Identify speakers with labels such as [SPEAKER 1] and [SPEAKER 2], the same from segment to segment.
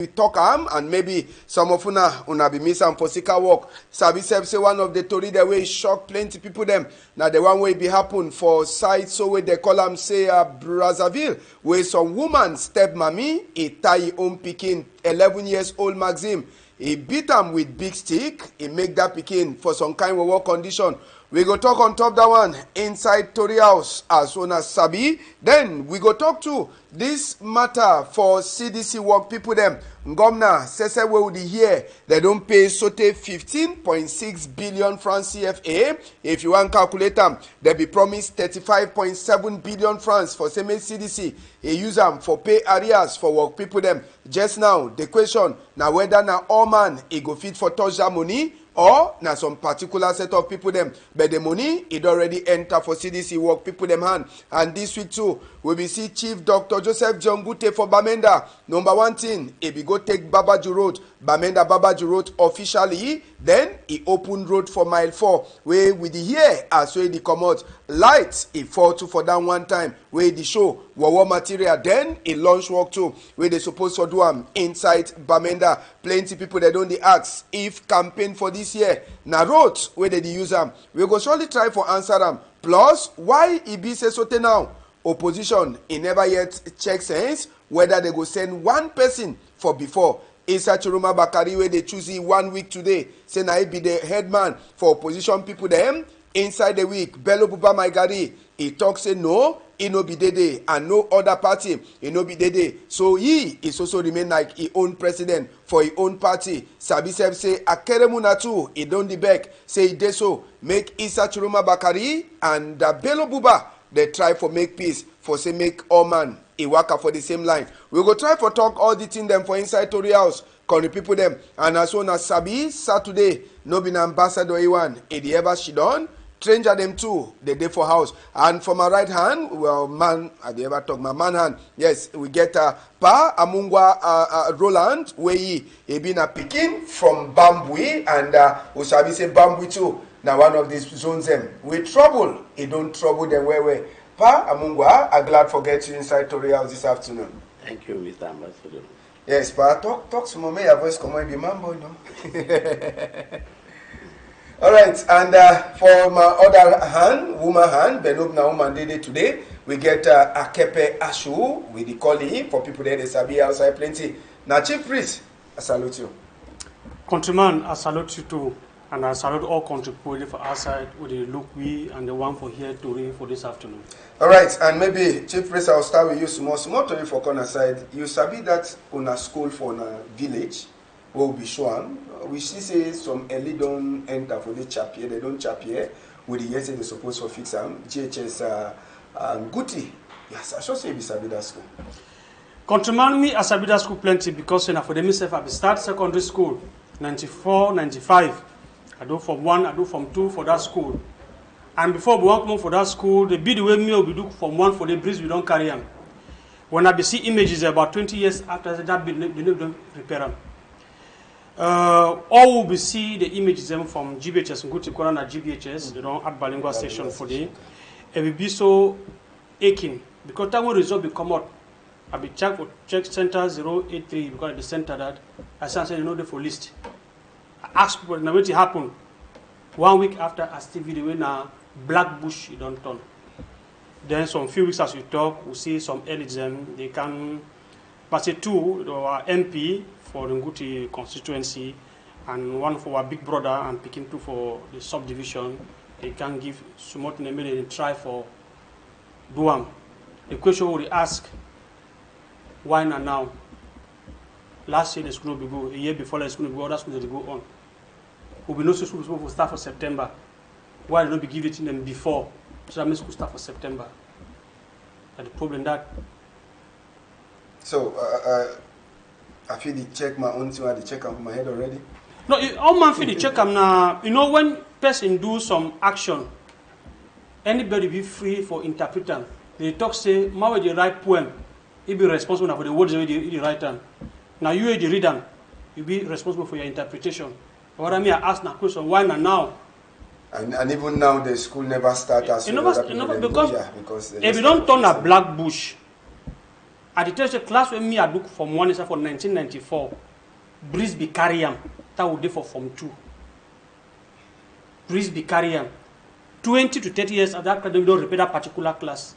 [SPEAKER 1] We talk and maybe some of una be missing for sicker work. Sabi say one of the story the way shock plenty people them. Now the one way be happen for side so where they call them say Brazzaville where some woman step mommy a tie own pikin 11 years old Maxim. He beat him with big stick. He make that pikin for some kind of work condition. We go talk on top that one inside Tori House as soon as Sabi. Then we go talk to this matter for CDC work people them. Ngomna says we would hear they don't pay sote 15.6 billion francs CFA. If you want calculate them, they be promised 35.7 billion francs for same CDC. He use them for pay areas for work people them. Just now the question now whether now all man he go fit for touch that money. Or now some particular set of people them, but the money it already enter for CDC work people them hand. And this week too, we will see Chief Dr. Joseph John Bute for Bamenda. Number one thing, if we go take Babaju Road, Bamenda Babaju Road officially, then he open road for mile 4, where with the here as where the come out lights he fall to for down one time, where the show war material, then he launch work too, where they supposed to do inside Bamenda. Plenty people they don't they ask if campaign for this year na road where they use them. We go surely try for answer them. Plus, why he be say so now? Opposition he never yet check sense whether they go send one person for before. Isa Chiruma Bakari where they choose 1 week today. Say na he be the headman for opposition people them. Inside the week, Bello Buba Maigari, he talks say no, he no be dede, and no other party, he no be dede. So he is also remain like his own president for his own party. Sabi Seb say, Akeremuna too, he don't the back, say he did so, make Isa Chiruma Bakari and Bello Buba, they try for make peace, for say make all man, he work for the same line. We go try for talk all the thing them for inside Tori House. Can the people them, and as soon as Sabi, Saturday, no be an ambassador Iwan, he ever she done, stranger them too, the day for house. And for my right hand, well, man, I ever talk my man hand. Yes, we get Pa Amungwa Roland, where he been a picking from Bambui, and Usabi say Bambui too. Now one of these zones them with trouble, he don't trouble them where. Pa Amungwa, I'm glad for get you inside Tori House this afternoon.
[SPEAKER 2] Thank you, Mr. Ambassador.
[SPEAKER 1] Yes, Pa, talk some more. Your voice come on, be man boy, no. All right, and for my other hand, woman hand, Benob na woman did today, we get Akepe Ashu with the calling for people there, they sabi outside plenty. Now, Chief Priest, I salute you.
[SPEAKER 3] Countryman, I salute you too, and I salute all country people for outside with the look we and the one for here to for this afternoon.
[SPEAKER 1] All right, and maybe Chief Priest, I'll start with you small to you for corner side. You sabi that on a school for a village will be shown. We see say some early don't enter for the chap here, they don't chap here. With the years they're supposed to fix them. GHS Guti. Yes, I should say be sabi that school.
[SPEAKER 3] Countryman, me I sabi that school plenty because for them myself I start secondary school 94, 95. I do from 1, I do from 2 for that school. And before we want come for that school, the bid way me we do from 1 for the breeze we don't carry them. When I be see images about 20 years after that bid, they don't repair them. All will be see the images from GBHS and go to Corona GBHS, they don't add bilingual station for the. It will be so aching because time when result will come out. I be check for check center 083 because the center that I said you know the for list. I ask people now what it happen. 1 week after I still video when black bush you don't turn. Then some few weeks as we talk, we see some eligible they can pass it to our MP for the Nguti constituency and one for our big brother and picking 2 for the subdivision. They can give Sumot Nemede a try for Duam. The question we ask, why not now? Last year the school will go, a year before the school will go, other schools will go on. We will know school will start for September. Why not be give it to them before? So that means school start for September. That's the problem that.
[SPEAKER 1] So, I feel the check my own thing, I check on my head already.
[SPEAKER 3] No, all man feel the check now. You know when person do some action, anybody be free for interpreting. They talk say, "Ma when you write poem, you be responsible for the words you write them. Now you the read them, you be responsible for your interpretation." What I mean, I ask that question, why not now?
[SPEAKER 1] And even now the school never starts.
[SPEAKER 3] Because if you don't turn a black bush, At the teacher class when me I look from 1 is for 1994, Breeze be carry am. That would be for Form 2. Breeze be carry am. 20 to 30 years after that, they don't repeat that particular class.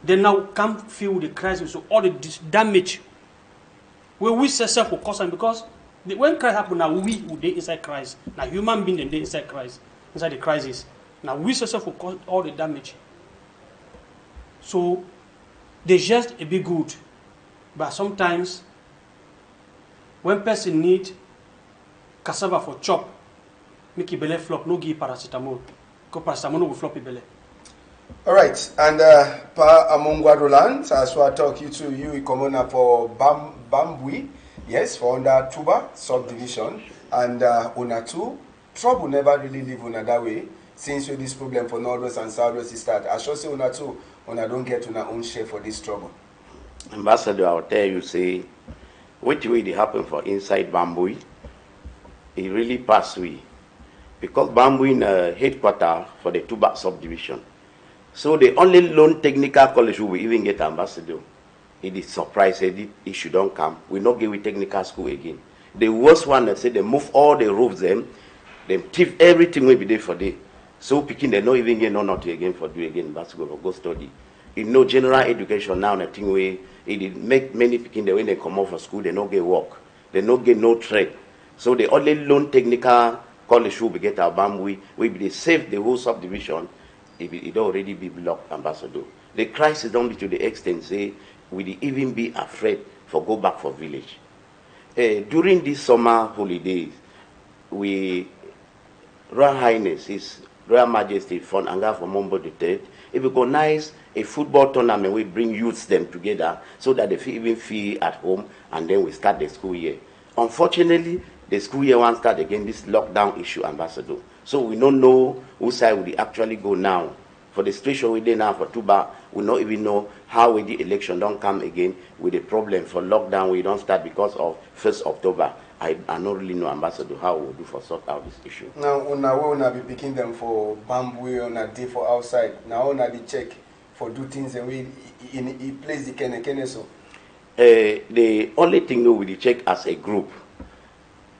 [SPEAKER 3] They now come feel the crisis, so all the damage. We self will cause them because when crisis happen, now we would be inside crisis. Now human being they inside crisis, inside the crisis. Now we self will cause all the damage. So they just a bit good, but sometimes when person need cassava for chop, make belly flop, no give paracetamol, because paracetamol will flop belly.
[SPEAKER 1] All right, and pa Amongwa Roland, as I talk you to you, come on for Bambui, yes, for under Tuba subdivision, and Unatu, trouble never really live on that way, since with this problem for Northwest and Southwest is start. I should say Unatu, Una don't get on our own share for this trouble.
[SPEAKER 2] Ambassador, I'll tell you, say, which way they happen for inside Bambui, it really pass way. Because Bambui in headquarter for the Tuba subdivision. So the only lone technical college we will even get ambassador. It is surprised that it should not come. We not give with technical school again. The worst one that said they move all the roofs them, they thief everything will be there for day. So picking they not even get not again for do again basketball for go study. In no general education now the thing way it make many picking the when they come out for school they not get work. They not get no trade. So the only lone technical college will be get our Bambui, we be save the whole subdivision. It already be blocked, ambassador. The crisis don't be to the extent say we even be afraid for go back for village. During this summer holidays, we Royal Highness, His Royal Majesty Fon Anga for Mombo III, if we organize a football tournament, we bring youths them together so that they even feel at home, and then we start the school year. Unfortunately, the school year won't start again. This lockdown issue, ambassador. So we don't know whose side will actually go now. For the situation we did now for Tuba, we don't even know how the election don't come again with the problem for lockdown. We don't start because of 1st October. I don't really know, ambassador, how we'll do for sort out this issue.
[SPEAKER 1] Now, una be picking them for Bamboo on a day for outside. Now, una be check for do things the way in place the kene so.
[SPEAKER 2] The only thing we will check as a group,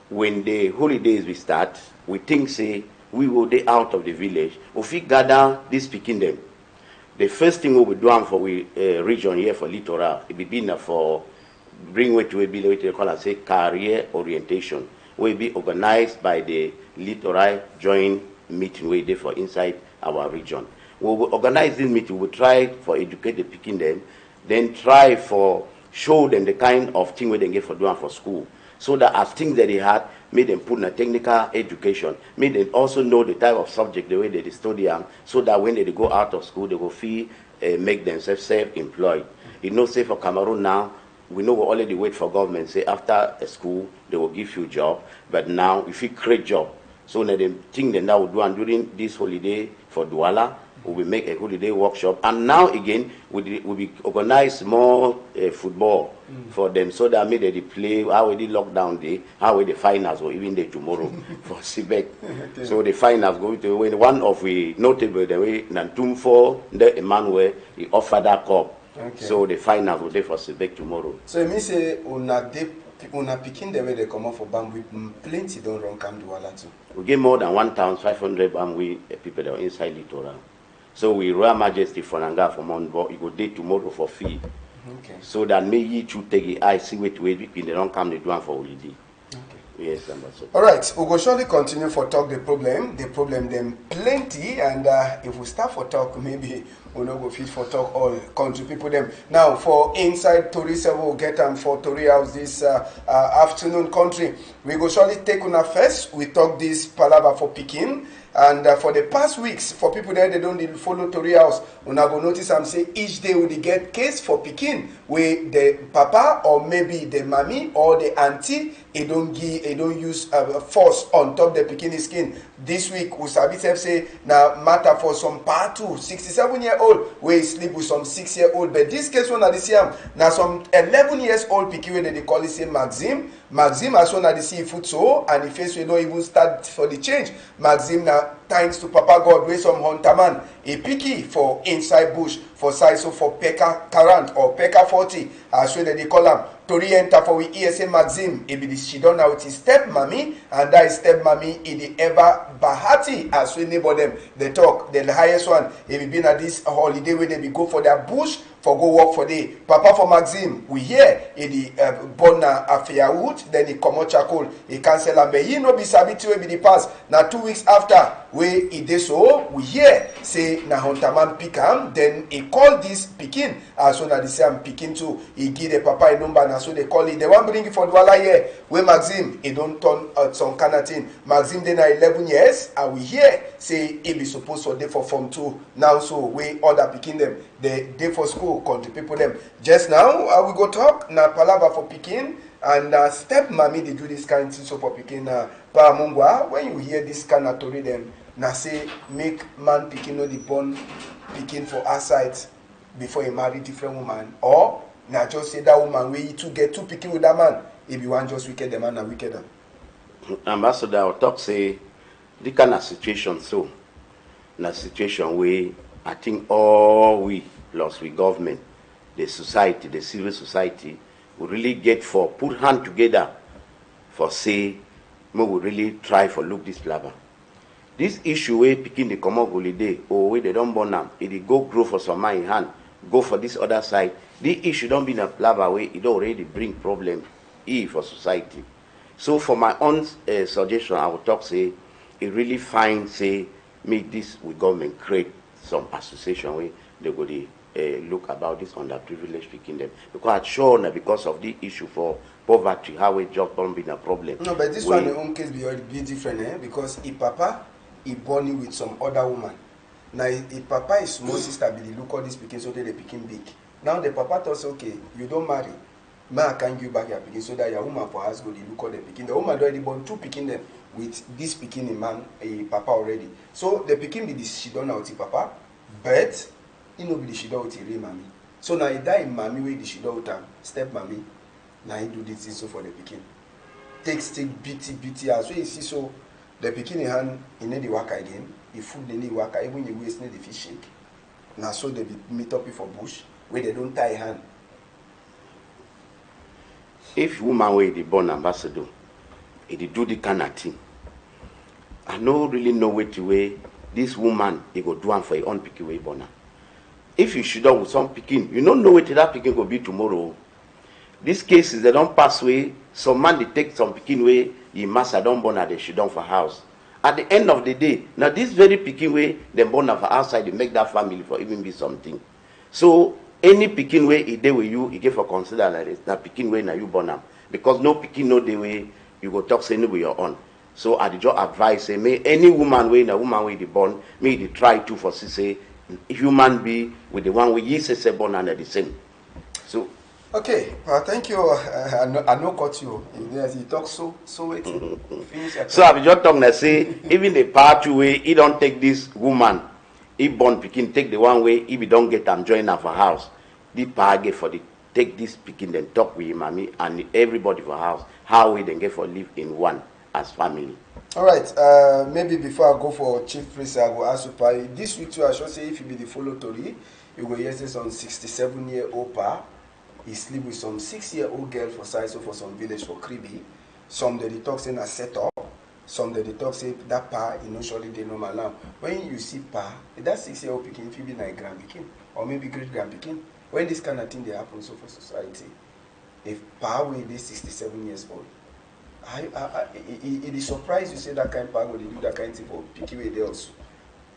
[SPEAKER 2] when the holidays we start, we think say we will be out of the village. If we gather this picking them, the first thing we will do for we region here for littoral, it will be for bring what we be what they call say career orientation. Will be organized by the littoral joint meeting we there for inside our region. We will organize this meeting. We will try for educate the picking them, then try for show them the kind of thing we they get for doing for school. So that as things that they had, made them put in a technical education, made them also know the type of subject, the way they study them, so that when they go out of school, they will feel, make themselves self-employed. It's not safe for Cameroon now. We know we already wait for government, say after a school, they will give you a job. But now, if you create job, so now the thing that now will do, and during this holiday for Douala, we will make a holiday workshop, and now again we will organize more football for them, so that maybe they play how we did lockdown day, how we the finals or even day tomorrow for Sibek. So the finals going to win one of we notable the way Nantum for the Emmanuel he offered that cup. Okay. So the finals will be for Sibek tomorrow.
[SPEAKER 1] So it means say una picking the way they come out for Bamboo, plenty don't run come to Douala too.
[SPEAKER 2] We get more than 1,500 Bamboo people that are inside littoral. So we Royal Majesty for Nanga for Monbo, you go day tomorrow for fee. Okay. So that may you to take it, I see wait people they don't come they do one for holiday. Okay. Yes, ambassador.
[SPEAKER 1] All right, we go surely continue for talk the problem them plenty, and if we start for talk, maybe we no go fit for talk all country people them. Now for inside Tori 7 we'll get them for Tori House this afternoon country. We go surely take on first. We talk this palava for Pekin. And for the past weeks, for people there, they don't follow Tori House. Una go notice I'm say each day we get case for Pekin where the papa or maybe the mommy or the auntie it don't use force on top the Pekin skin. This week we say now matter for some part 2 67-year-old where sleep with some 6-year-old. But this case one at the same now some 11 years old Pekin where they call it say Maxim as one at the sea foot so and the face we don't even start for the change. Maxim now thanks to Papa God, where some hunter man, a picky for inside bush, for size so for Pekka Current or Pekka 40, as well they call them. Tori enter for we ESA Maxim, it be the Shidon out his step mommy, and that step mommy in the ever Bahati, as we neighbor them. They talk, the highest one, if it been at this holiday where they be go for their bush, for go work for day. Papa for Maxim, we hear in the Bona Afiawood, then he come out charcoal, he cancel and but he no be sabiti we be the pass. Now 2 weeks after, we he did so, we hear say na hunterman pick him, then he call this Pikin, as soon as they say I'm Pikin too, he give the papa a number, and so they call it. They want bring it for Dwala here, where Maxim, he don't turn out some kind of thing. Maxim then 11 years, and we hear say he be supposed to day for Form 2 now, so we other Pikin them, they day for school. Country people them. Just now, we go talk na palava for Pikin and step mommy they do this kind of thing so for Pikin pa mungwa. When you hear this kind of story them, na say make man Pikin no the born Pikin for our side before he marry different woman, or na just say that woman where you two get two Pikin with that man. If you want just wicked the man and wicked them.
[SPEAKER 2] Ambassador, I will talk say the kind of situation so na situation where I think all we plus with government, the society, the civil society, will really get for put hand together for say, we will really try for look this lava. This issue where picking the common holiday or where they don't burn them, it go grow for some money in hand, go for this other side. The issue don't be in a lava way, it already bring problem for society. So for my own suggestion, I will talk say, it really fine say, make this with government create some association where they go look about this underprivileged Pikin them, because sure now because of the issue for poverty, how it just don't be a problem.
[SPEAKER 1] No, but this one in own case be different, because if Papa he born you with some other woman. Now if Papa is small sister be the look all this Pikin so they Pikin big. Now the Papa tells okay, you don't marry. Man can give back your Pikin so that your woman for us go the look all the Pikin. The woman already born two Pikin them with this Pikin in man a Papa already. So the Pikin be this she don't know to Papa, but he no be the shida with real mommy. So now he die in mommy with the shida with him, step mommy. Now he do this thing so for the Pikin. Take BT as well. You see so the Pikin in hand he need the work again. The food they need work even you waste need the fish shake. Now so they be meet up for bush where they don't tie hand.
[SPEAKER 2] If woman way the born ambassador, it do the kind of thing. I no really know which way this woman he go do one for your own Pikin way born. If you should with some Pikin, you don't know what that Pikin will be tomorrow. These cases they don't pass away. Some man they take some Pikin way, you must have don't born at the shidon for house. At the end of the day, now this very Pikin way, they born for outside, they make that family for even be something. So any Pikin way he day with you, he give for consider like this. Now Pikin way now you born them. Because no Pikin no the way you go talk say no with your own. So I just advise say may any woman way na woman way the born, may they try to for say human be with the one we use say born and the same. So
[SPEAKER 1] okay, thank you. I know cut you. You talk so it finish.
[SPEAKER 2] So I be just talking that say even the part way he don't take this woman, he born Pikin take the one way if he don't get them join her for house. The part get for the take this Pikin then talk with him mommy and everybody for house. How we then get for live in one as family.
[SPEAKER 1] All right. Maybe before I go for chief priest, I will ask you, this week too, I should say if you be the follow Tori, you go hear say some 67-year-old pa, he sleep with some 6-year-old girl for size for some village for Kribi. Some that they talk say na set up. Some that they talk say that pa, surely they normal now. When you see pa, that 6-year-old Pikin, if you be like grand Pikin or maybe great grand Pikin, when this kind of thing they happen so for society, if pa will be 67 years old. It is surprised you say that kind of power they do that kind of thing for Pikin they also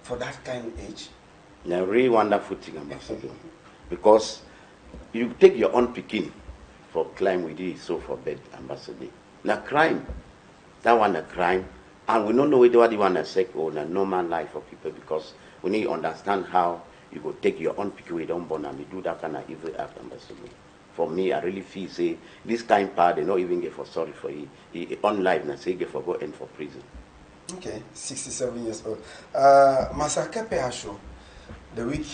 [SPEAKER 1] for that kind of age.
[SPEAKER 2] Yeah, really wonderful thing, ambassador. Because you take your own Pikin for climb with it, so for bed, ambassador. Now crime, that one a crime, and we don't know whether you want to say or a normal life for people because we need to understand how you go take your own Pikin we don't born and you do that kind of evil act, ambassador. For me, I really feel say this kind of part they not even get for sorry for he on life and say get for go end for prison.
[SPEAKER 1] Okay, 67 years old. Masaka Asho, the week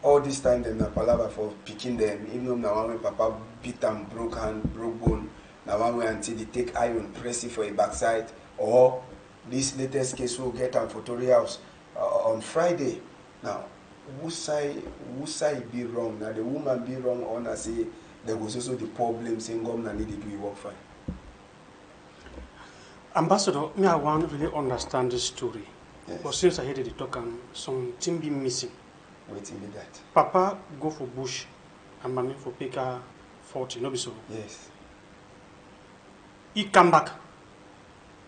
[SPEAKER 1] all this time them na palava for picking them, even though now when Papa beat them, broke hand, broke bone, now one way until they take iron, press it for a backside, or this latest case will get on for Tory House on Friday. Now, who side be wrong? Now the woman be wrong on I say there was also the problem saying government need to do work fine.
[SPEAKER 3] Ambassador, me I want to really understand this story.
[SPEAKER 1] Yes.
[SPEAKER 3] But since I heard the talk and something be missing.
[SPEAKER 1] Waiting be that.
[SPEAKER 3] Papa go for bush and mommy for Pika 40, no be so.
[SPEAKER 1] Yes.
[SPEAKER 3] He come back.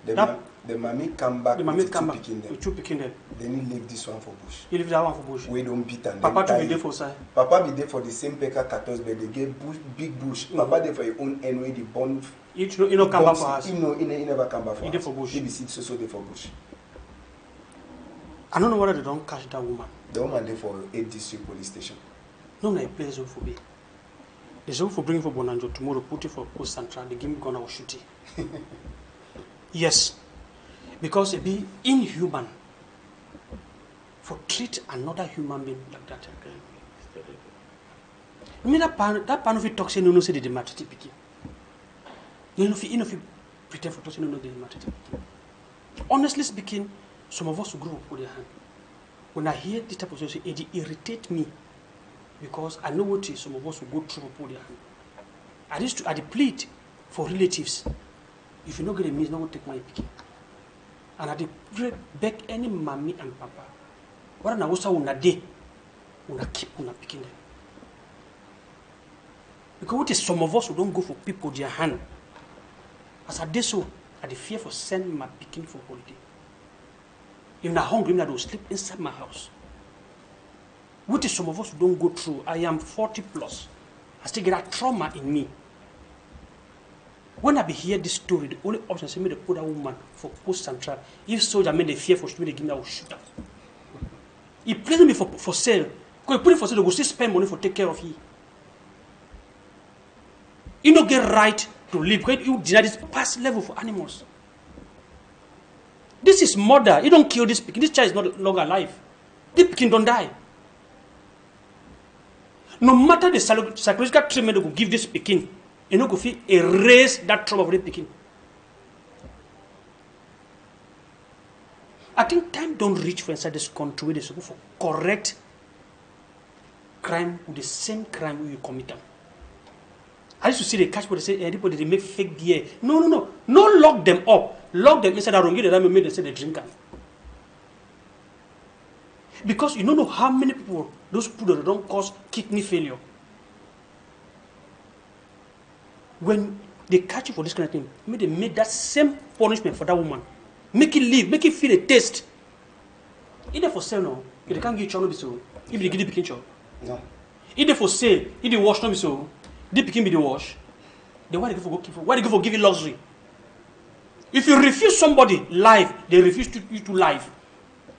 [SPEAKER 1] The mommy come back.
[SPEAKER 3] The mommy
[SPEAKER 1] with
[SPEAKER 3] come back
[SPEAKER 1] picking them.
[SPEAKER 3] with two picking them.
[SPEAKER 1] Then he leave this one for bush.
[SPEAKER 3] He leave that one for bush.
[SPEAKER 1] We don't beat and
[SPEAKER 3] Papa
[SPEAKER 1] then
[SPEAKER 3] to be there for side.
[SPEAKER 1] Papa be there for the same Peka 14, but they get bush, big bush. Papa there for your own end where the bond.
[SPEAKER 3] He no come back for us.
[SPEAKER 1] He never come back for us.
[SPEAKER 3] He there for bush.
[SPEAKER 1] He be sit so there for bush.
[SPEAKER 3] I don't know whether they don't catch that woman.
[SPEAKER 1] The woman there for 8 district police station.
[SPEAKER 3] No, no, place for me. There's for bringing for Bonanjo tomorrow, put it for Post Central, the game gonna will shoot it. Yes. Because it be inhuman for treat another human being like that. I mean that pan of it talks no say the matter picking. No, if you pretend for talking no the matter picking. Honestly speaking, some of us will grow up with their hand. When I hear this type of situation, it irritates me because I know what is some of us will go through with their hand. I plead for relatives. If you not get a means, not take my picking. And I beg any mommy and papa. What I also una day, una keep una picking them. Because what is some of us who don't go for people their hand. As I did so, I fear for send my picking for holiday. If I'm hungry, I will sleep inside my house. What is some of us who don't go through? I am 40 plus. I still get a trauma in me. When I be hear this story, the only option is me to put a woman for Post Central. If soldier made the fear for me, they give me, I will shoot her. He places me for sale. Because he put it for sale, they will still spend money for take care of you. You don't get right to live. Because you deny this past level for animals. This is murder. You don't kill this pig. This child is not longer alive. This pig don't die. No matter the psychological treatment they will give this pig, you know, go erase that trauma of the picking. I think time don't reach for inside this country where they go for correct crime with the same crime you commit them. I used to see the catch where they say anybody they make fake beer. No, lock them up. Lock them inside a room. Get the time they say they drink. Because you don't know how many people those people that don't cause kidney failure. When they catch you for this kind of thing, they make that same punishment for that woman. Make it live, make it feel a taste. Either for sale, no. If they can't give you no be so. If they give you picking no. Either for sale, if they wash no be so. They picking be the wash. Then why they go for giving luxury? If you refuse somebody life, they refuse you to life.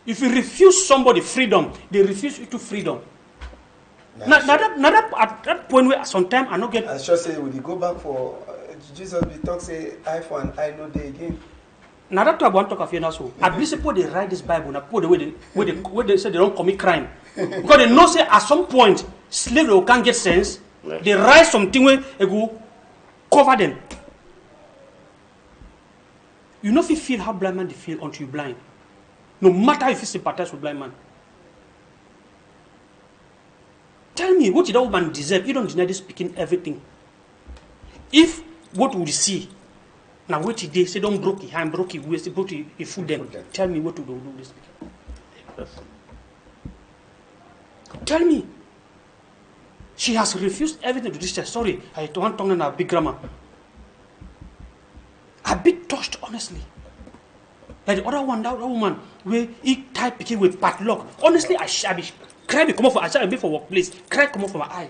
[SPEAKER 3] If you refuse somebody freedom, they refuse you to freedom. Now at that point where sometimes I not get.
[SPEAKER 1] I sure say when you go back for Jesus, we talk say eye for an eye, no day again.
[SPEAKER 3] Now that I want to talk of you now, so at least people they write this Bible, now put the way they say they don't commit crime, because they know say at some point slavery can't get sense. Yes. They write something where they go cover them. You know if you feel how blind man they feel until you blind. No matter if you sympathize with blind man. Tell me, what did that woman deserve? You don't deny this speaking everything. If what would you see? Now what did they say? Don't broke his hand, broke his waist, broke his foot. Then tell me what to do this speaking. Tell me. She has refused everything to this child. Sorry, I don't want to talk a big grammar. A bit touched, honestly. Like the other one, that woman, where he type picking with padlock. Honestly, I be cry come off. I shall be for workplace. Cry come off from my eye.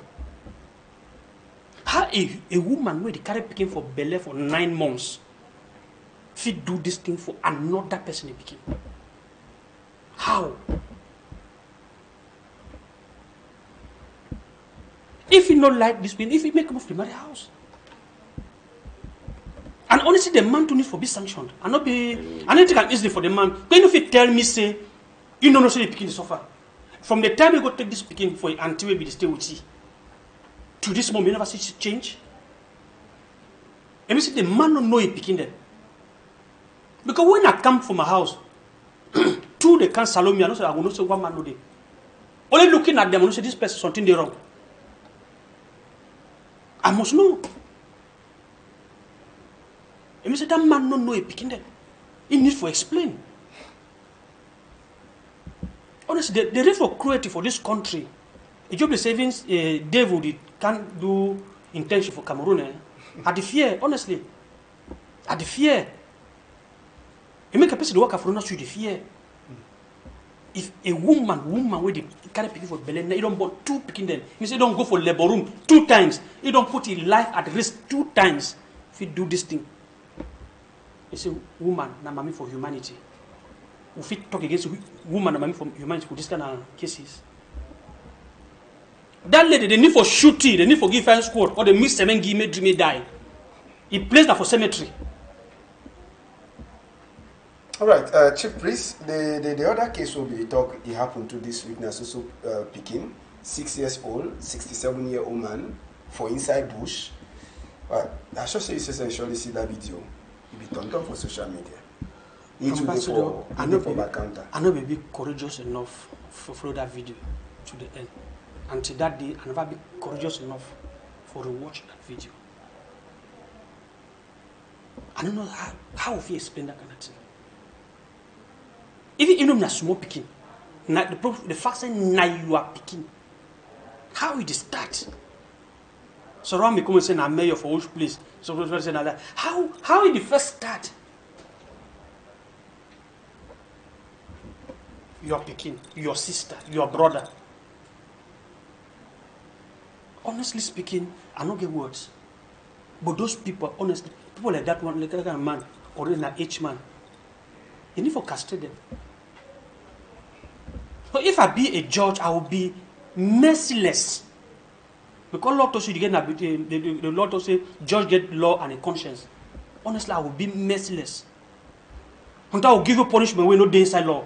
[SPEAKER 3] How a woman where they carry picking for belly for 9 months, if do this thing for another person picking? How? If you not like this thing, if you make come off the married house. And honestly, the man to need for be sanctioned. And not be anything can easily for the man. When if you tell me, say, you don't know say the picking the suffer. From the time you go take this picking for until we be stay with you. To this moment, you never see change. And we see the man don't know he picking them. Because Because when I come from my house, two they can't salute me. I know say I will not say one man no day. Only looking at them, I know say this person something they wrong. I must know. And me say that man no know a picking them. He needs for explain. Honestly, the rate for cruelty for this country. The job the savings David can't do intention for Cameroon. At the fear, honestly. At the fear. It make a person work for us with the fear. If a woman with the carry picking for belly, you don't want two picking them. You say don't go for labor room 2 times. You don't put your life at risk 2 times if you do this thing. You say woman na mami for humanity. If you talk against woman na mami for humanity for this kind of cases. That lady, they need for shooting, they need for give fire squad, or they miss 7 give me dream die. He placed that for cemetery.
[SPEAKER 1] All right, Chief Priest, the other case will be talk. It happened to this witness also Pekin, 6 years old, 67-year-old man for inside bush. I should say you surely see that video. It be turned on for social media.
[SPEAKER 3] I know be courageous enough to follow that video to the end. Until that day, I never be courageous enough for to watch that video. I don't know how will you explain that kind of thing. Even you know na small picking, the fact that now you are picking, how it start? So around me come and say I'm mayor for which place. So say that how it the first start? Your picking, your sister, your brother. Honestly speaking, I don't get words. But those people, honestly, people like that one, like that kind of man, or an H man, you need to castrate them. So if I be a judge, I will be merciless. Because Lord also you get the Lord also judge get law and a conscience. Honestly, I will be merciless. Until I will give you punishment when no day inside law.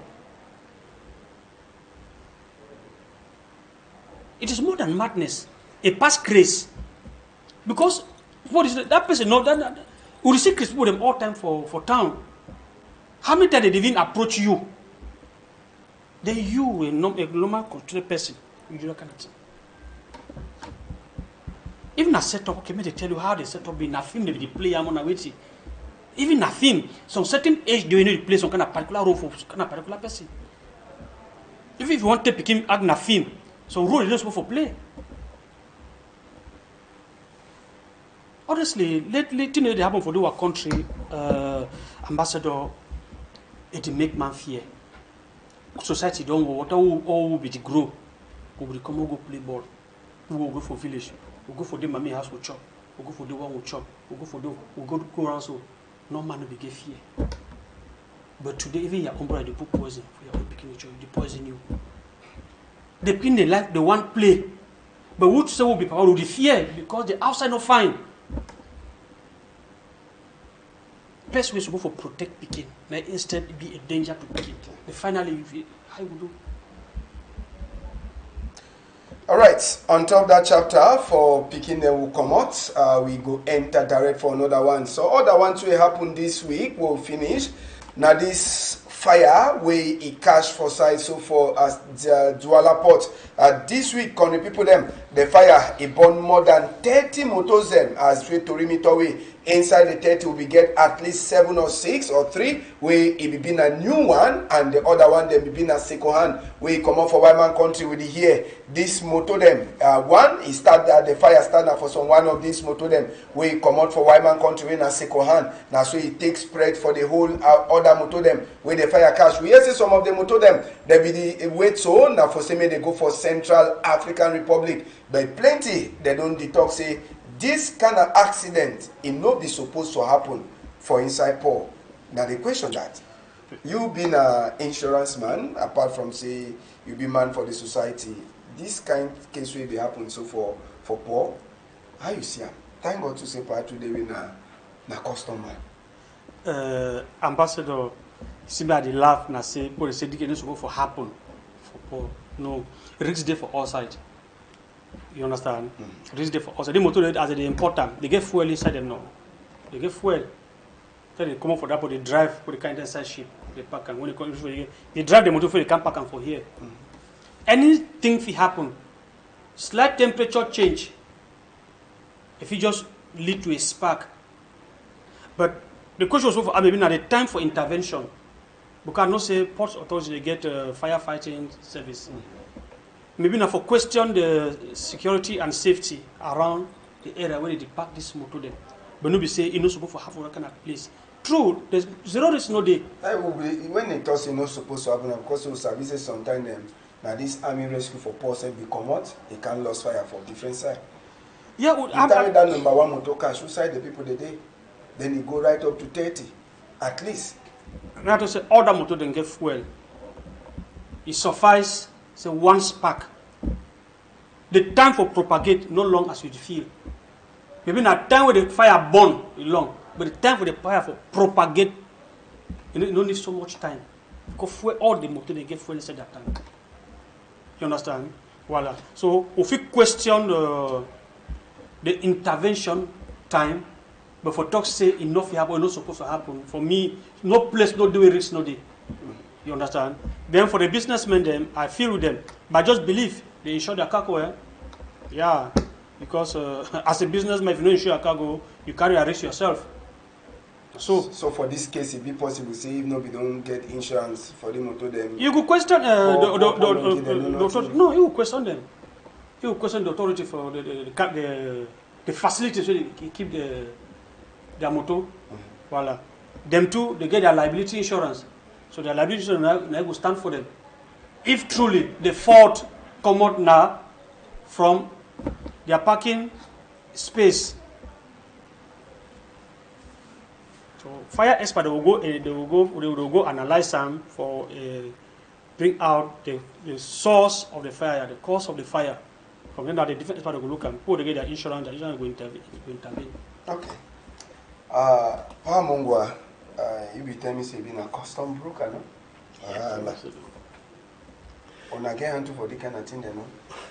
[SPEAKER 3] It is more than madness. A past grace. Because what is that person not that we receive Christ with them all time for town. How many times they even approach you? Then you a normal cultural person. You do that kind of thing. Even a setup, okay, may they tell you how they set up in a film they play I'm on a waiting. Even a film, some certain age they need to play some kind of particular role for kind of particular person. Even if you want to pick him act in a film, some role is not supposed to play. Honestly, lately things that happen for our country, ambassador, it make man fear. Society don't go. What all will be the grow. We will come go play ball. We will go for village. We go for the mommy house we chop. We go for the one we chop. We go for the we go around so no man will be get fear. But today even your umbrella they put poison for your own picking each other. They poison you. They pin the life the one play. But which say will be power will be fear because the outside not fine. Best way to go for protect picking. May instead be a danger to picking. Finally, how will do?
[SPEAKER 1] All right. On top of that chapter for picking them will come out. We go enter direct for another one. So other ones will happen this week. We'll finish. Now this fire where it cash for size so for as the Douala port. This week, can the people them the fire it burn more than 30 motors them as we to remit away. Inside the 30 we get at least 7 or 6 or 3 where it be been a new one and the other one then be been a second hand where it come out for Wyman country with the here. This motor them one is start the fire starter for some one of these motor them where it come out for Wyman country in a second hand. Now so it takes spread for the whole other motor them where the fire cash. We see some of the motor them they be the wait so now for say they go for Central African Republic but plenty they don't detox say this kind of accident it not be supposed to happen for inside Paul. Now the question that you being an insurance man, apart from say you be man for the society, this kind of case will be happening so for Paul. How you see him? Thank God to say part today we na customer.
[SPEAKER 3] Ambassador, somebody laugh and say Paul said this supposed for happen for Paul. No, risk there for all sides. You understand? Risk there for us. The motor as they important. They get fuel inside them now. They get fuel. So they come up for that, but they drive for the kind of inside ship. They pack and when they come, they drive the motor for they can't pack and for here. Anything if it happen, slight temperature change, if it just lead to a spark. But the question was for maybe now the time for intervention. Because no say port authority they get firefighting service. Maybe now for question the security and safety around the area where they park this motor there. But no be say you're not supposed to have a kind of place. True, there's zero risk no day.
[SPEAKER 1] When they toss it's not supposed to happen, because those services sometimes now this army rescue for ports and we come out, they can lose fire for different side.
[SPEAKER 3] Yeah,
[SPEAKER 1] you carry that number one motor car, shoot side the people the day, then you go right up to 30, at least.
[SPEAKER 3] Now to say all that motor then get fuel. It suffice say one spark. The time for propagate no long as you feel. Maybe not time where the fire burn long, but the time for the fire for propagate, you don't need so much time. Because fuel, all the motor they get fuel inside that time. You understand? Voila. So if we question the intervention time, but for talk say enough happen, not supposed to happen. For me, no place, no do risk, no day. You understand? Then for the businessmen, them I feel with them, but just believe they insure their cargo. Yeah, because as a businessman, if you don't insure a cargo, you carry a risk yourself. So
[SPEAKER 1] for this case, it be possible say if nobody don't get insurance for the motor, them
[SPEAKER 3] you could question no, you will question them. You will question the authority for the facilities where they keep their motor. Voila. Them too, they get their liability insurance. So their liability insurance now will stand for them. If truly the fault come out now from their parking space. So fire expert they will go analyze them for bring out the source of the fire, the cause of the fire. From then, the different expert will look and put they get their insurance. The insurance will intervene.
[SPEAKER 1] Okay. Mongwa, you be telling me say being a custom broker, no?
[SPEAKER 2] Yes,
[SPEAKER 1] on again for the kind of thing,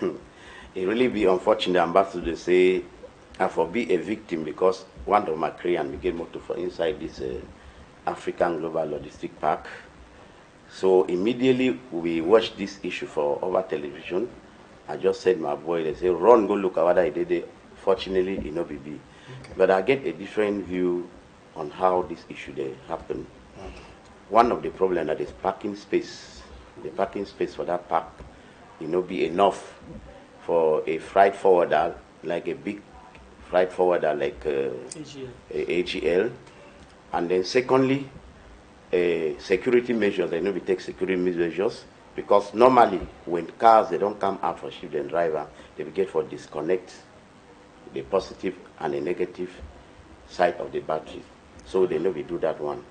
[SPEAKER 1] no?
[SPEAKER 2] It really be unfortunate, ambassador, to say I for be a victim because one of my Korean became motor for inside this African Global Logistic Park. So immediately we watched this issue for over television. I just said my boy, they say, run, go look at what I did. Fortunately, it not be. Okay. But I get a different view on how this issue they happen. Okay. One of the problems that is parking space. The parking space for that park, it not be enough for a freight forwarder, like a big freight forwarder like AGL. And then secondly, security measures, they know we take security measures because normally when cars, they don't come out for shift and driver, they will get for disconnect the positive and the negative side of the battery. So they know we do that one.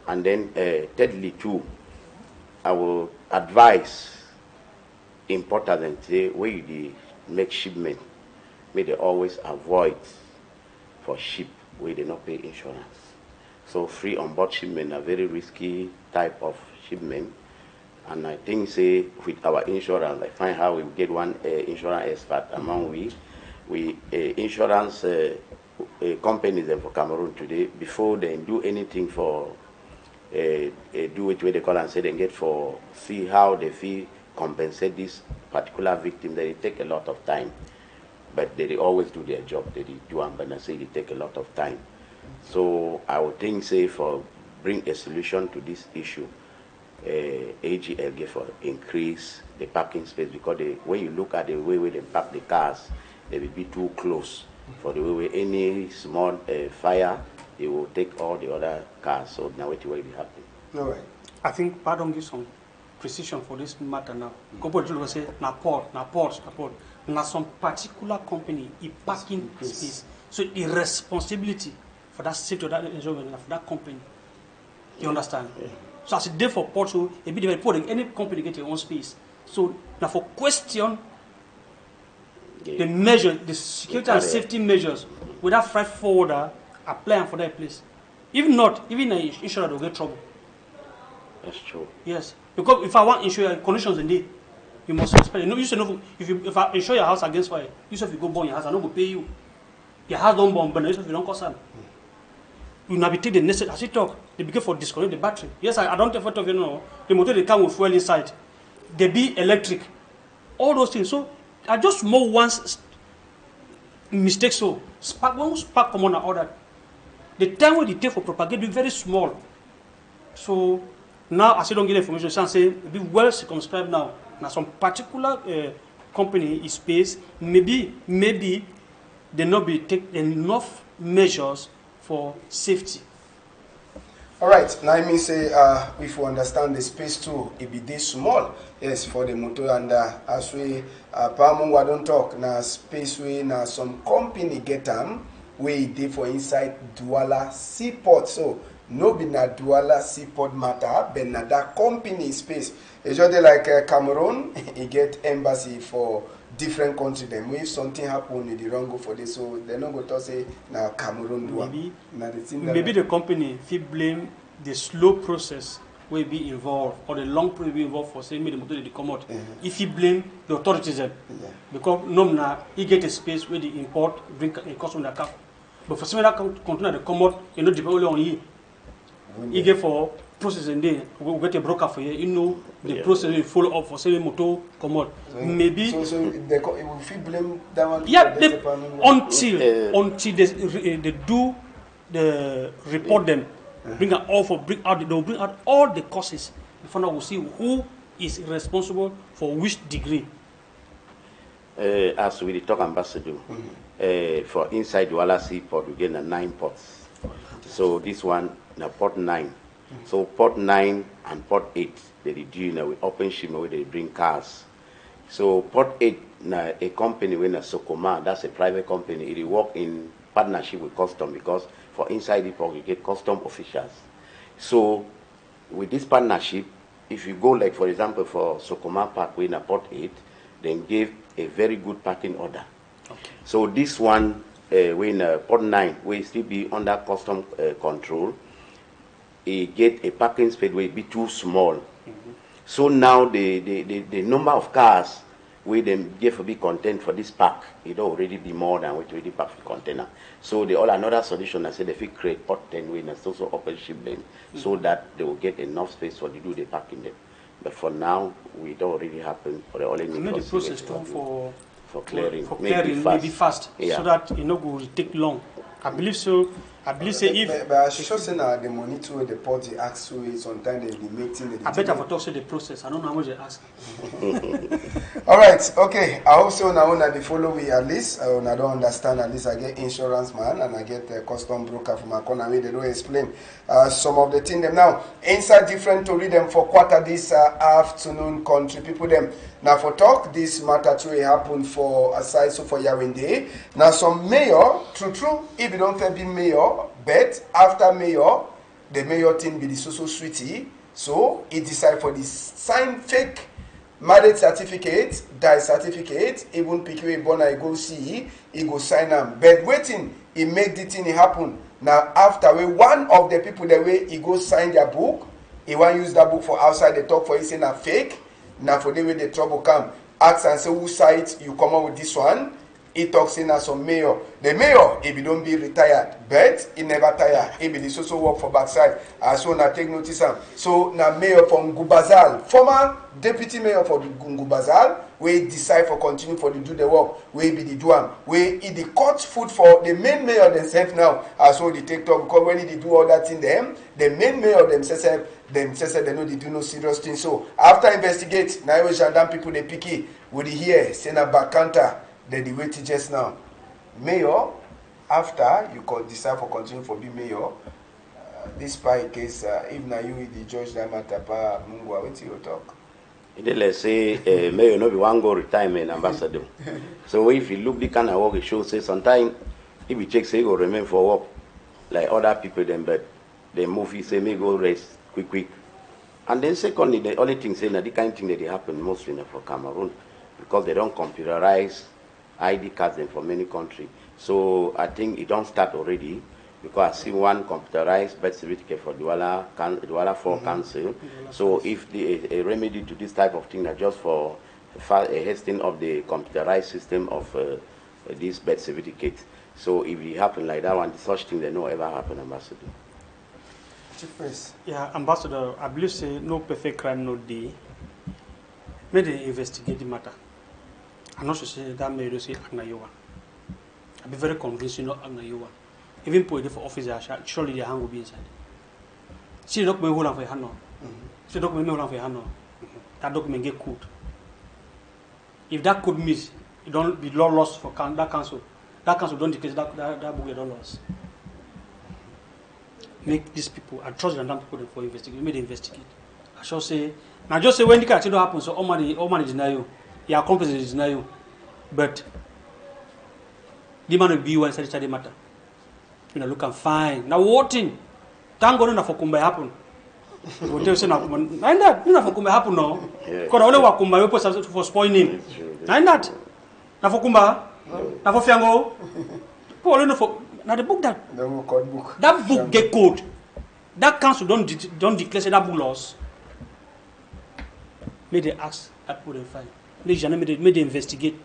[SPEAKER 2] And then thirdly too, I will advise importers and say where you make shipment, may they always avoid for ship where they not pay insurance. So free on board shipment are very risky type of shipment. And I think say with our insurance, I find how we get one insurance expert among we insurance companies for Cameroon today, before they do anything for do it where they call and say they get for see how they feel compensate this particular victim. They take a lot of time, but they always do their job. They do and but I say they take a lot of time. So I would think say for bring a solution to this issue, AGL get for increase the parking space because they, when you look at the way where they park the cars, they will be too close. For the way where any small fire, it will take all the other cars. So now what will be happening?
[SPEAKER 1] All right.
[SPEAKER 3] I think pardon give some precision for this matter now. Company will say na port. Na some particular company a parking space. So the responsibility for that safety of that environment for that company. You understand? Yeah. So as a day for port, so a bit of any company get your own space. So now for question the measure, the security and safety measures with that freight forwarder applying for that place. If not, even an insurer will get trouble.
[SPEAKER 2] That's true.
[SPEAKER 3] Yes. Because if I want insure conditions indeed, you must respect. You know, you should know if I insure your house against fire, you should go burn your house, I don't go pay you. Your house don't burn, but if you don't cost them. you navigate the necessary, as you talk, they begin for disconnect the battery. Yes, I don't ever talk, you know, the motor they come with fuel inside. They be electric. All those things. So I just more once mistake so. Spark, when spark come on and all that, the time when they take for propagate be very small. So now as you don't get information, you say be well circumscribed now. Now some particular company is space, maybe they not be take enough measures for safety.
[SPEAKER 1] All right, now I mean say if we understand the space too, it be this small, yes, for the motor, and as we Palmungwa don't talk now space way now some company get them where they for inside Douala seaport. So no be na Douala seaport matter, but na that company space. It's just like Cameroon, he get embassy for different country. Then if something happen, they don't go for this, so they not go to say na Cameroon do.
[SPEAKER 3] Maybe the company if blame the slow process will be involved or the long process will be involved for saying me the motor they come out. If he blame the authorities, because no he get a space where they import bring a customer that cap. But for some that container they come out, you know, depend only on he. He get for process and then we get a broker for you. You know the process will follow up for saying motor come out.
[SPEAKER 1] So
[SPEAKER 3] Maybe
[SPEAKER 1] so they will feel blame that one.
[SPEAKER 3] yeah, until they do the report them, bring out they'll bring out all the causes. Before now we'll see who is responsible for which degree.
[SPEAKER 2] As we talk ambassador, for inside Douala Seaport we get 9 ports. So this one na port 9. So port 9 and port 8 they do with open ship where they bring cars. So port 8 na a company when a Sokoma, that's a private company. It work in partnership with custom because for inside the port you get custom officials. So with this partnership, if you go like for example for Sokoma Parkway na port 8, then give a very good parking order. Okay. So this one when port 9 will still be under custom control. It get a parking space will be too small. So now the number of cars where them give a big content for this park, it already be more than what already park for container. So they all another solution I said if we create port 10 way and also open ship lane so that they will get enough space for to do the parking there. But for now we don't already happen for the only need
[SPEAKER 3] the process for
[SPEAKER 2] clearing.
[SPEAKER 3] Maybe fast.
[SPEAKER 2] Yeah.
[SPEAKER 3] So that it not will take long. I believe so. I believe say if
[SPEAKER 1] but I sure say now the money to the port they ask so sometimes they make things.
[SPEAKER 3] I bet I for talk say the process. I don't know how much they ask.
[SPEAKER 1] All right, okay. I also now that the follow we at least I don't understand at least I get insurance man and I get a custom broker from my corner where they don't explain some of the things them now inside different to read them for quarter this afternoon country people them now for talk this matter to happen for aside so for Yawinde now some mayor true if you don't fair be mayor but after mayor the mayor thing be the so sweetie so he decide for this sign fake marriage certificate, die certificate, even PQA born I go see, he go sign them. But waiting, he make the thing happen. Now after one of the people the way he go sign their book, he want use that book for outside the talk for he say na fake. Now for the way the trouble come, ask and say who side you come up with this one. He talks in as some mayor. The mayor, if he don't be retired, but he never tired. He be the social work for backside. So now take notice. So now mayor from Ngubazal, former deputy mayor for Ngubazal, where he decide for continue for the do the work, where be the do am, where he the cut food for the main mayor themselves now. So the take talk because when he do all that in them, the main mayor themselves they know they do no serious thing. So after investigate, now we gendarme people they picky with the here, send a back counter. Then the way just now, mayor, after you could decide for continue for be mayor, this spy case, if now you the judge that matter, Mungwa, what you talk?
[SPEAKER 2] Let's say mayor no be one go retirement ambassador. So if you look the kind of work it shows say sometimes if you check say he go remain for work like other people then but the movie say may go rest quick. And then secondly the only thing saying that the kind of thing that they happen mostly for Cameroon because they don't computerize ID cards for many countries. So I think it don't start already because I see one computerized birth certificate for Douala 4 Council. So if a remedy to this type of thing are just for a hastening of the computerized system of this birth certificate. So if it happen like that one, such thing they no ever happen, Ambassador.
[SPEAKER 1] Chief Priest.
[SPEAKER 3] Yeah, Ambassador, I believe say no perfect crime no day. May they investigate the matter. I'm not sure say that may say Agnayowa. I'll be very convinced you know Agnayowa. Even put it for officer, surely their hand will be inside. See the document hold on for your hand now. See the document hold on for your hand now. That document get code. If that code miss, it don't be law lost for that council. That council don't declare that book don't lost. Make these people, I trust them people for investigate. Make them investigate. I shall say, now just say when the catch don't happen, so all money deny you. Your accomplices deny you. But the man will be one side the matter. You know, look and fine. Now what thing? Thank God enough for Kumba happen. We tell you now, and that enough for Kumba happen now. Because only what Kumba we for spoiling. And that. Now for Kumba, now for Fiango. Paul enough for now the book that. That book get code. That council don't declare say that book lost. May they ask that people they find. May they investigate.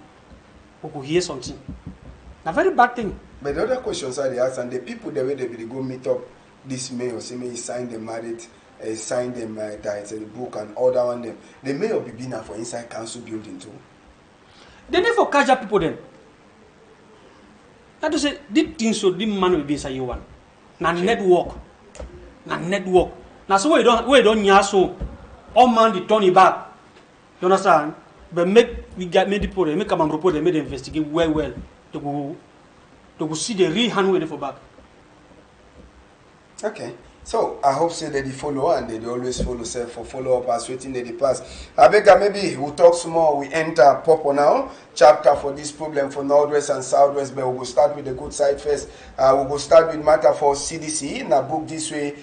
[SPEAKER 3] We could hear something. A very bad thing.
[SPEAKER 1] But the other questions are they ask, and the people the way they will go meet up this May or say may sign them married, sign them the book and order on them. They may or be been for inside council building too.
[SPEAKER 3] They never catch up people then. That to say this thing so this man will be inside you one. Na network. Now so we don't hear so all man they turn it back. You understand? But make the people make a report they make them investigate well. They will see the real hand way for back.
[SPEAKER 1] Okay. So I hope say that they follow and they always follow self for follow up as waiting they pass. I beg maybe we'll talk some more. We enter Popo now. Chapter for this problem for Northwest and Southwest, but we will start with the good side first. We will start with matter for CDC. Now book this way,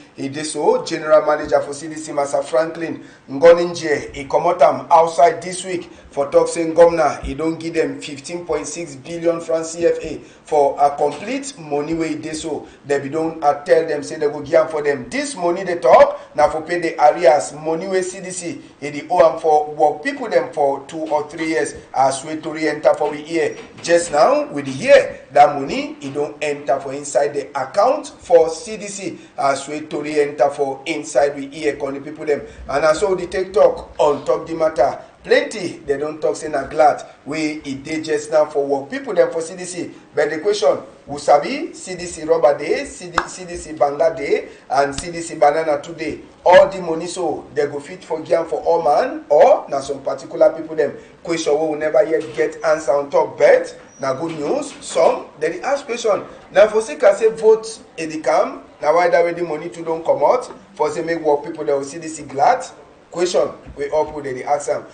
[SPEAKER 1] so General Manager for CDC, Master Franklin Ngoninje, he come out outside this week for talk saying governor, he don't give them 15.6 billion francs CFA for a complete money way they so they be don't tell them say they go give for them. This money they talk now for pay the areas money way CDC, he owe them for work people them for 2 or 3 years as we to enter for we here. Just now with the year that money it don't enter for inside the account for CDC as we to enter for inside we here con the people them and as so the take talk on top the matter. Plenty they don't talk saying a glad we it dey just now for work people them for CDC. But the question we sabi CDC rubber day, CDC banga day, and CDC banana today. All the money so they go fit for game for all man or now some particular people them question we will never yet get answer on top. But now good news some they ask question now for say can say vote in the camp now why that way the money to don't come out for say make work people that will CDC glad. Question we all put the answer.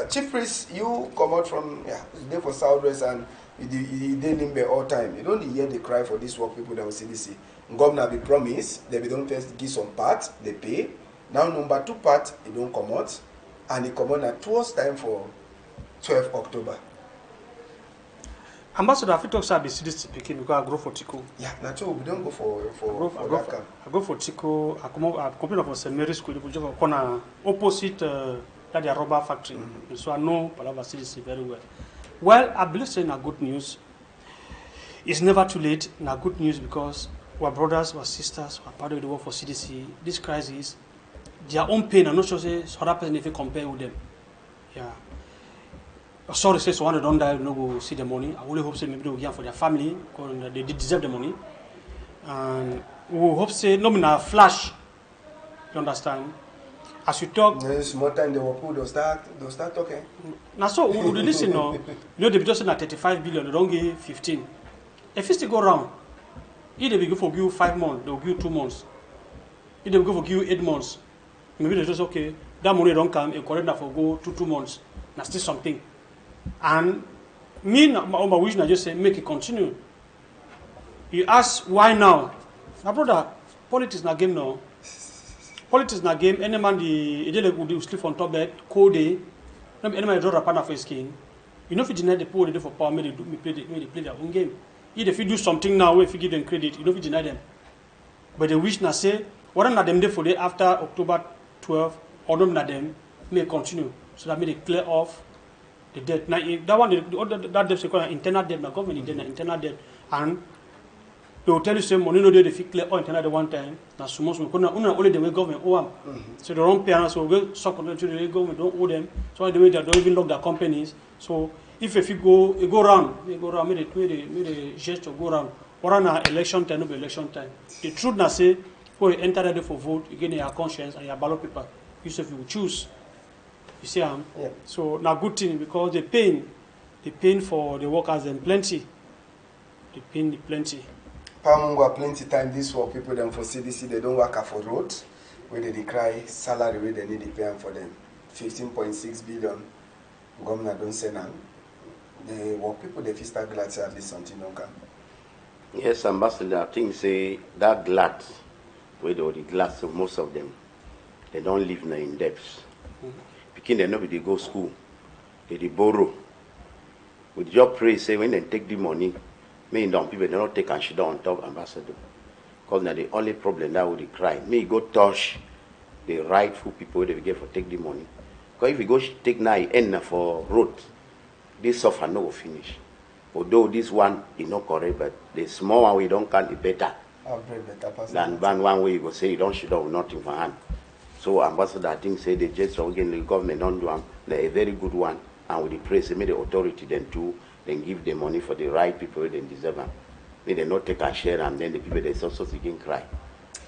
[SPEAKER 1] Chief Priest, you come out from there for Southwest and you didn't limber all time. You don't hear the cry for this work people that will CDC. Governor be promise they don't first give some part, they pay. Now number 2 part, it don't come out. And it come on at towards time for 12 October.
[SPEAKER 3] Ambassador, I talk about CDC speaking because I grow for Tico.
[SPEAKER 1] Yeah, naturally we don't go for
[SPEAKER 3] I go for Tico. I come up for St. Mary's School. We just corner opposite that the rubber factory. So I know Palava CDC very well. Well, I believe saying a good news. It's never too late. Now good news because our brothers, our sisters, our part of the work for CDC. This crisis, their own pain. I'm not sure say other person if you compare with them. Yeah. Sorry, say so one don't die, no go see the money. I only hope say maybe they will get for their family because they deserve the money. And we hope say no in a flash. You understand? As you talk,
[SPEAKER 1] there's more time they will put they'll start talking.
[SPEAKER 3] Now so we listen now. You know they be just at 35 billion, they don't give 15. If it still go round, if they will go for you 5 months, they will give you 2 months. If they will go for you 8 months, maybe they just okay. That money don't come, and correct that for go 2 months. That's still something. And me, my wish, I just say make it continue. You ask why now? My brother, politics na game now. Politics na game. Any man the would sleep on top bed, cold day. Any man draw a partner for his skin. You know if you deny the poor, they for power, may they play their own game. If you do something now, if you give them credit, you know if you deny them. But the wish na say, what are them there for the after October 12, or not them may continue so that may they clear off. The debt. Now, that one, that debt is called internal debt. Now, government internal debt. and they will tell you say money no dey dey fit clear all internal one time. Na small small. Because na only the way government owe them. So they don't pay us. So we suck on the government don't owe them. So the way they don't even lock their companies. So if you go round, make the gesture go round. Or na election time, no be election time. The truth na say when you enter there for vote, you get your conscience and your ballot paper. You say if you will choose. You see yeah. So na good thing because the pain for the workers them plenty. The pain plenty.
[SPEAKER 1] Pamungwa plenty time this for people them for CDC they don't work for road where they cry salary where they need to pay for them 15.6 billion government don't send them. The work people they start glad say at least something no can.
[SPEAKER 2] Yes, Ambassador, I think say that glad where they the glad of most of them they don't live now in debts. Because they know they go school, they borrow. With your pray say when they take the money. Me don't people they don't take and she don't on top Ambassador. Because now the only problem that would they cry. Me go touch the rightful people they get for take the money. Because if you go take now end for road, this suffer no will finish. Although this one is not correct, but the small one we don't count the better. Than one way you go say you don't shoot out nothing for hand. So Ambassador I think say they just again the government don't do them. They're a very good one and with the praise they made the authority then too. Then give the money for the right people they deserve them. May they not take a share and then the people they also again cry.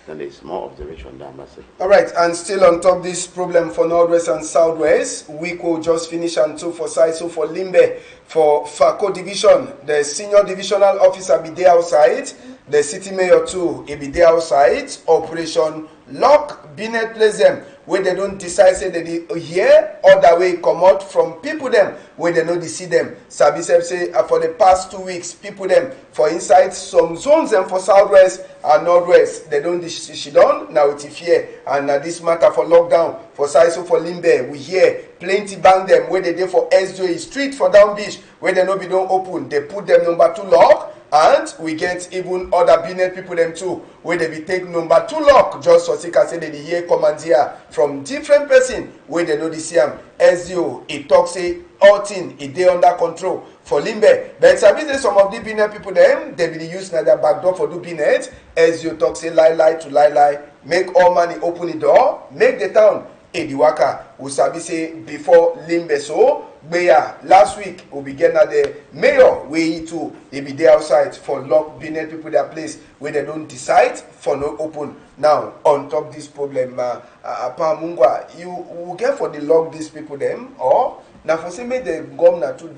[SPEAKER 2] Then there's more observation there, Ambassador.
[SPEAKER 1] All right, and still on top this problem for Northwest and Southwest, Wiko just finished and two for side, so for Limbe, for Fako Division, the senior divisional officer be there outside, the city mayor too, he be there outside, Operation Lock Binet place them, where they don't decide say they hear or that way come out from people them where they know they see them. Sabi say for the past 2 weeks, people them for inside some zones and for Southwest and Northwest, they don't she done now it's fear and this matter for lockdown for Saiso for Limbe we hear plenty bang them where they dey for SJ street for down beach where they no be don't open they put them number 2 lock. And we get even other business people them too, where they be take number 2 lock, just so they can say they hear command here from different person, where they know the CM. SDO, it talks say all thing, it they under control for Limbe. But it's some of the business people them, they be use na their back door for do business. SDO talks say lie to lie, make all money open the door, make the town. Ediwaka, we sabi say before Limbe so, Beya last week we began at the mayor way to they be there outside for lock business people their place where they don't decide for no open. Now on top this problem, Pamungwa, you will get for the lock these people them or now for say make the governor to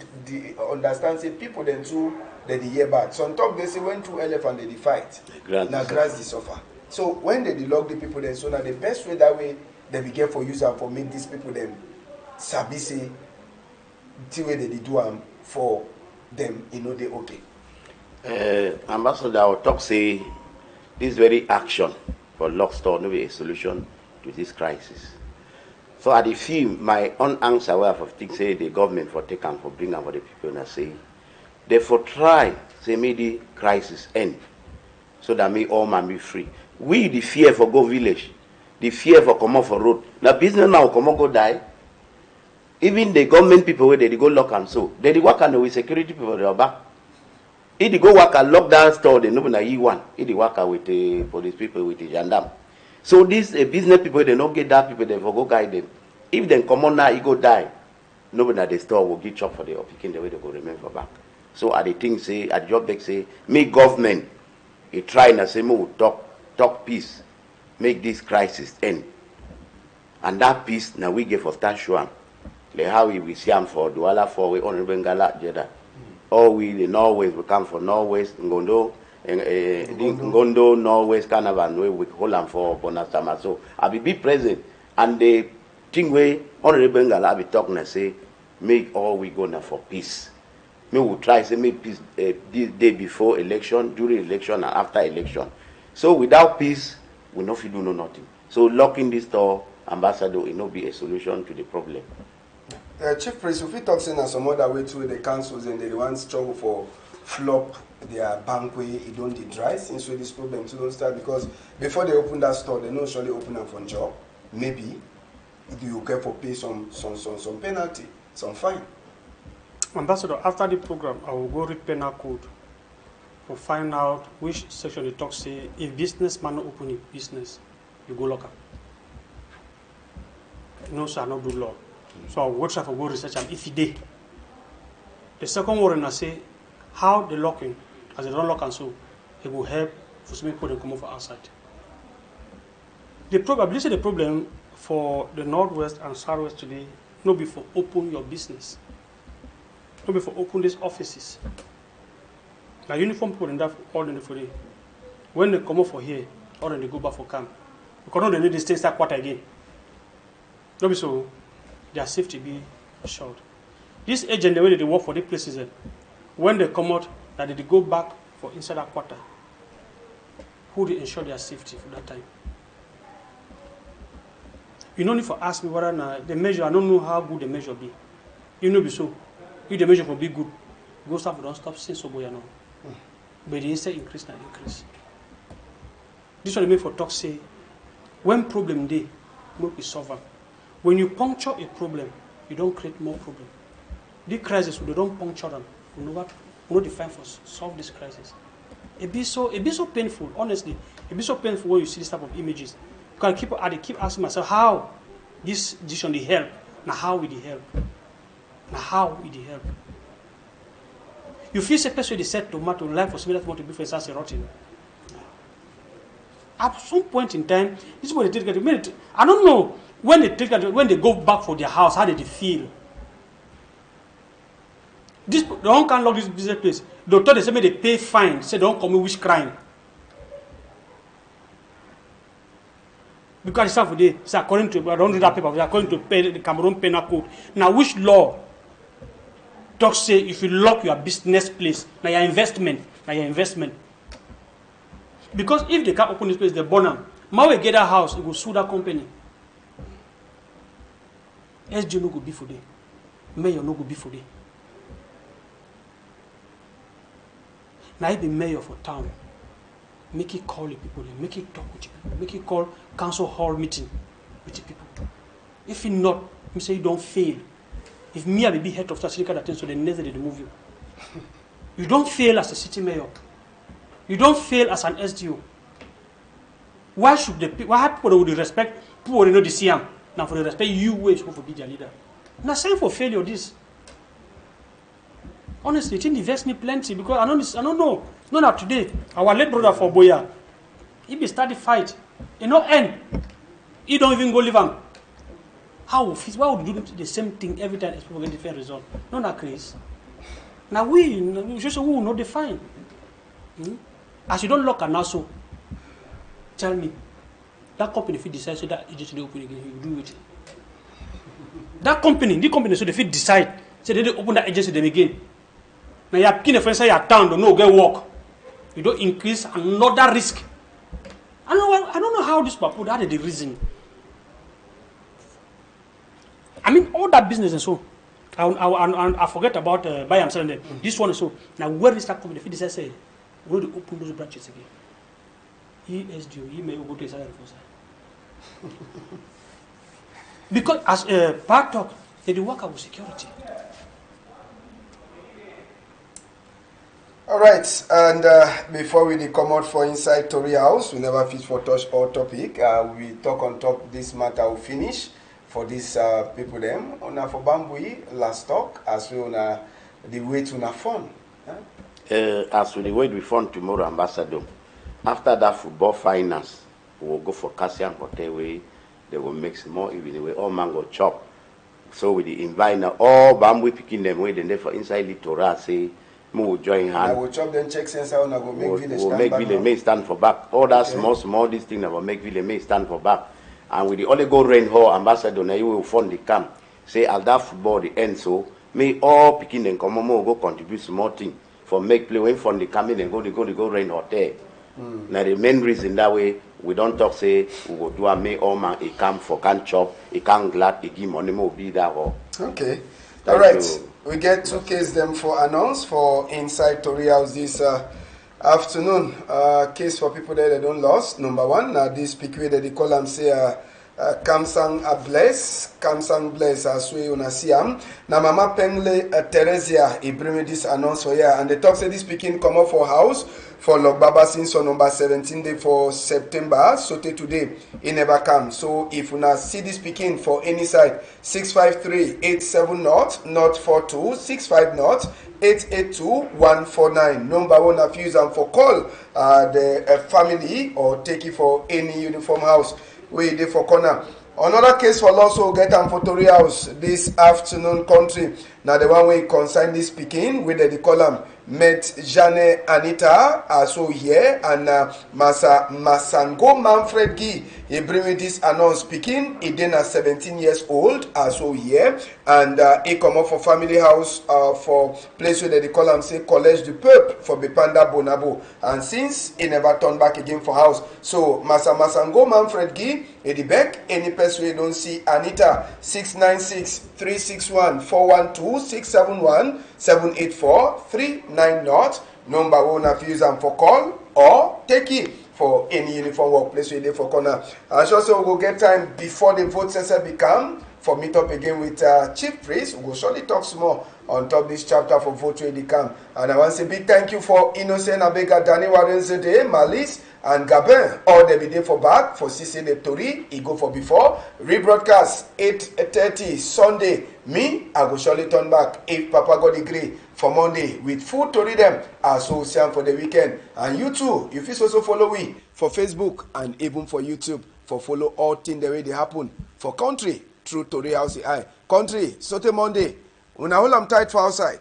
[SPEAKER 1] understand say people them too they hear bad. So on top they say when 2 elephant they fight, now grass they suffer. So when they lock the people then so now the best way that way they be get for use and for make these people them sabi say the way they do them for them, you know they okay.
[SPEAKER 2] Ambassador, I will talk say this very action for lock store no be a solution to this crisis. So at the film, my own answer where I think say the government for take and for bring and for the people and say therefore try say make the crisis end so that may all man be free. We the fear for go village, the fear for come off for road. Now business now come on go die. Even the government people where they go lock and so they work and with security people they are back. If they go work and lock down store, they know na E1. If they work with the police people with the gendarme. So these business people they don't get that people they for go guide them. If they come on now, he go die. Nobody at the store will get chop for the picking the way they go remain for back. So at the thing say at the job they say make government he try and say more talk peace, make this crisis end. And that peace now we get for start show. Like how we see them for Douala for we only Bengala Jeddah. Or we the Norway we come for Norway, Ngondo, Ngondo, Norway, Carnival, we hold them for Bonasama. So I be present and the thing we only Bengala be talking and say make all we go now for peace. Me will try say make peace this day before election, during election and after election. So without peace, we not do nothing. So locking this door, Ambassador, it not be a solution to the problem.
[SPEAKER 1] Chief Priest, if we talk saying some other way to the councils and the ones struggle for flop their bankway, it don't dry since this problem to don't start because before they open that store, they don't surely open up for job. Maybe you care for pay some penalty, some fine.
[SPEAKER 3] Ambassador, after the program, I will go read penal code to find out which section the talk say if businessman not open a business, you go lock up. No, sir, not do law. So I'll go try for go research and if he did. The second one I say how the locking, as they don't lock and so, it will help for some people to come over outside. The problem for the Northwest and Southwest today, not before open your business. Not before open these offices. Now uniform people in that ordinary for day. When they come up for here, or then they go back for camp. Because now they need to stay that quarter again. Not be so their safety be assured. This agent, the way they work for the places, when they come out, that they go back for inside that quarter, who they ensure their safety for that time. You don't need to ask me whether the measure, I don't know how good the measure be. You know be so. If the measure will be good, go stop, don't stop saying so boy now. But the instead increase and increase. This one make for talk say, when problem day, make we solve them. When you puncture a problem, you don't create more problem. The crisis, we don't puncture them. We know define for solve this crisis. It be so painful, honestly. It be so painful when you see this type of images. Because I keep asking myself how this decision they help. Now how will they help? Now how will they help? You feel a person they said tomato life for similar tomato before it's rotten. At some point in time, this is what they take it. I don't know when they go back for their house, how did they feel? They don't can lock this business place. Doctor they say they pay fine. Say don't commit which crime. Because it's for day, say according to I don't do that paper, according to the Cameroon Penal Code. Now which law talks say if you lock your business place, now your investment. Because if they can't open this place, they burn them. Mawe get that house, it will sue that company. SG no go be for day. Mayor no go be for day. Now he be mayor for town. Make it call the people, make it talk with the people, make it call council hall meeting with the people. If he not, me say you don't fail. If me I be head of Tasirika that so the next day they move you. You don't fail as a city mayor. You don't fail as an SDO. Why people would respect people would know the CM? Now for the respect you wait for be their leader. Now sign for failure this. Honestly, it invests me plenty because I don't know. No, not today. Our late brother for Boya, he be start the fight. You know, end. He don't even go live him. Why would you do the same thing every time people get different result? No, not Chris. Now we just will not define. As you don't look at now, so tell me, that company if it decides so that agency open again, you do it. The company so if it decide, say they open that agency them again. Now you are picking a friend say your town don't know get work. You don't increase another risk. I don't know how this people that is the reason. I mean all that business and so. I forget about buy and selling them. This one is so. Now where is that company if it decides say we will open those branches again? ESDO, he may go to his other side. Because as a part talk, they work out with security.
[SPEAKER 1] All right, and before we come out for Inside Tory House, we never fit for touch all topic. We talk on top this matter will finish for these people them. Una for Bambui, last talk, as we una the way to na fun.
[SPEAKER 2] As with the way we fund tomorrow, Ambassador, after that football finals, we will go for Cassian Hotel where they will make more even way all mango chop. So with the invite now, all Bambui picking them way then for inside the Torah say, we join hand.
[SPEAKER 1] I will chop them check sense out and I will make village
[SPEAKER 2] stand make village may stand for back. All that small this thing that will make village may stand for back. And with the only go rain hall ambassador now you will fund the camp. Say as that football the end so may all picking them come on go contribute small thing for make play when fund the camp and go rain hotel. Now the main reason that way we don't talk say we go do a may all man a camp for can chop, a can glad a give money more be that all.
[SPEAKER 1] Okay. All right. We get two cases them for announce for Inside Tory House this afternoon. Case for people that they don't lost. Number one, this PQ that they call them say Kamsang bless as we una see am. Na Mama Pengle Teresia he bring me this announce for here, and the talk say this pikin come up for house for Lord Baba since on number 17 day for September. So today he never come. So if una see this pikin for any side, 653-87 not 42 65 882-149. Number one of use and for call the family or take it for any uniform house. We dey for corner. Another case for loss will get am for Tori House this afternoon country. Now the one way concern this speaking with the column met Jane Anita also here and Masango Manfred Guy. He bring me this announce speaking. He then 17 years old also here and he come up for family house for place where the column say Collège du Peuple for Bepanda Bonabo, and since he never turned back again for house. So Masango Manfred Guy he the back any person we don't see Anita 696-361-412-671-784-390. Number one of use and for call or take it for any uniform workplace we dey for corner. And also we will get time before the vote session become for meet up again with Chief Priest. We will surely talk some more on top this chapter for vote wey dey come. And I want to say big thank you for Innocent Abega, Danny Warrenzede, Malice and Gabin. All they be there for back for CC the Tori. He go for before rebroadcast 8:30 Sunday. Me, I go surely turn back if Papa God agree for Monday with full Tori them as so same for the weekend. And you too, you fit also follow we for Facebook and even for YouTube for follow all things the way they happen for country through Tori House. Country, Sote Monday. Una hold am tight for outside.